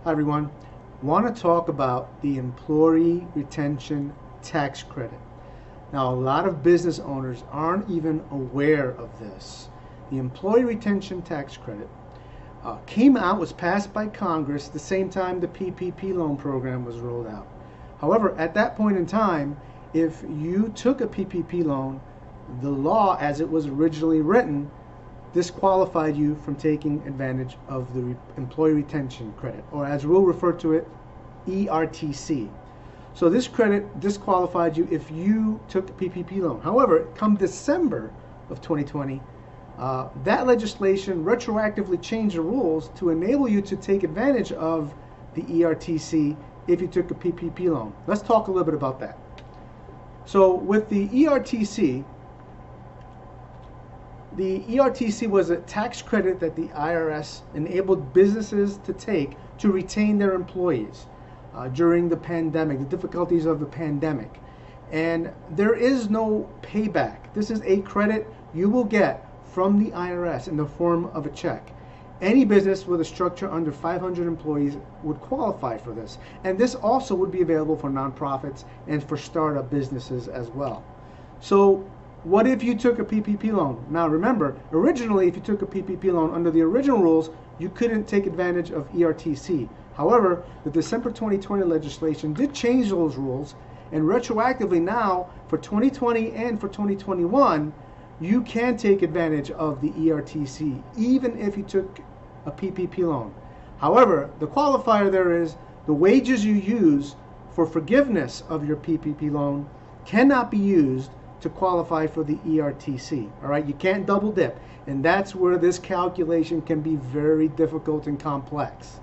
Hi everyone. Want to talk about the employee retention tax credit. Now, a lot of business owners aren't even aware of this. The employee retention tax credit was passed by Congress the same time the PPP loan program was rolled out. However, at that point in time, if you took a PPP loan, the law as it was originally written disqualified you from taking advantage of the employee retention credit, or as we'll refer to it, ERTC. So this credit disqualified you if you took a PPP loan. However, come December of 2020, that legislation retroactively changed the rules to enable you to take advantage of the ERTC if you took a PPP loan. Let's talk a little bit about that. So with the ERTC was a tax credit that the IRS enabled businesses to take to retain their employees during the pandemic, the difficulties of the pandemic. And there is no payback. This is a credit you will get from the IRS in the form of a check. Any business with a structure under 500 employees would qualify for this. And this also would be available for nonprofits and for startup businesses as well. So what if you took a PPP loan? Now remember, originally if you took a PPP loan under the original rules, you couldn't take advantage of ERTC. However, the December 2020 legislation did change those rules, and retroactively now for 2020 and for 2021, you can take advantage of the ERTC even if you took a PPP loan. However, the qualifier there is the wages you use for forgiveness of your PPP loan cannot be used to qualify for the ERTC. All right, you can't double dip, and that's where this calculation can be very difficult and complex.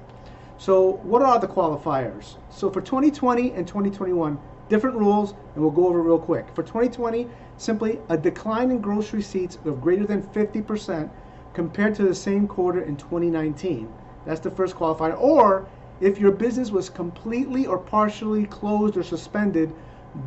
So what are the qualifiers? So for 2020 and 2021, different rules, and we'll go over real quick. For 2020, simply a decline in gross receipts of greater than 50% compared to the same quarter in 2019. That's the first qualifier. Or if your business was completely or partially closed or suspended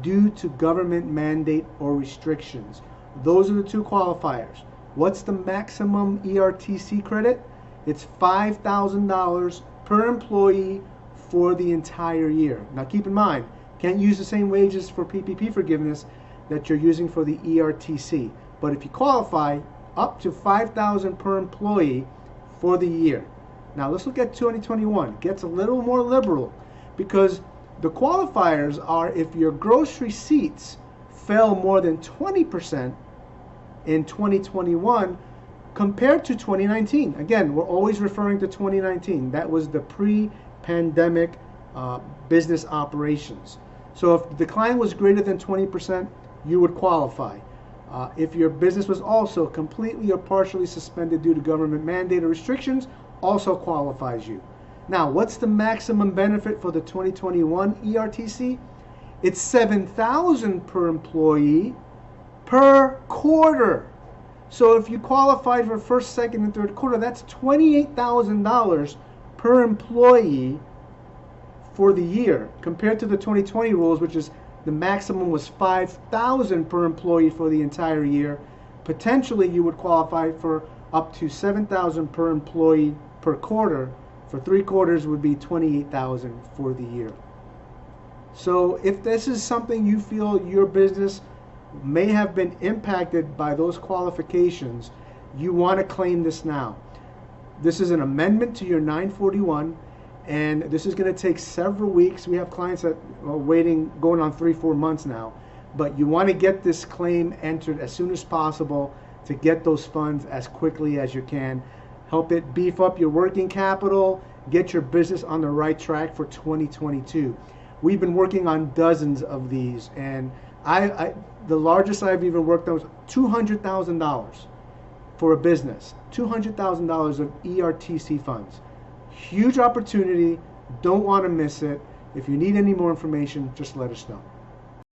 due to government mandate or restrictions. Those are the two qualifiers. What's the maximum ERTC credit? It's $5,000 per employee for the entire year. Now keep in mind, can't use the same wages for PPP forgiveness that you're using for the ERTC. But if you qualify, up to $5,000 per employee for the year. Now let's look at 2021. It gets a little more liberal because the qualifiers are if your gross receipts fell more than 20% in 2021 compared to 2019. Again, we're always referring to 2019. That was the pre-pandemic business operations. So if the decline was greater than 20%, you would qualify. If your business was also completely or partially suspended due to government mandate or restrictions, also qualifies you. Now, what's the maximum benefit for the 2021 ERTC? It's $7,000 per employee per quarter. So if you qualified for first, second, and third quarter, that's $28,000 per employee for the year, compared to the 2020 rules, which is the maximum was $5,000 per employee for the entire year. Potentially, you would qualify for up to $7,000 per employee per quarter. For 3 quarters would be $28,000 for the year. So if this is something you feel your business may have been impacted by those qualifications, you want to claim this now. This is an amendment to your 941, and this is going to take several weeks. We have clients that are waiting, going on 3-4 months now. But you want to get this claim entered as soon as possible to get those funds as quickly as you can. Help it beef up your working capital, get your business on the right track for 2022. We've been working on dozens of these, and the largest I've even worked on was $200,000 for a business. $200,000 of ERTC funds. Huge opportunity. Don't want to miss it. If you need any more information, just let us know.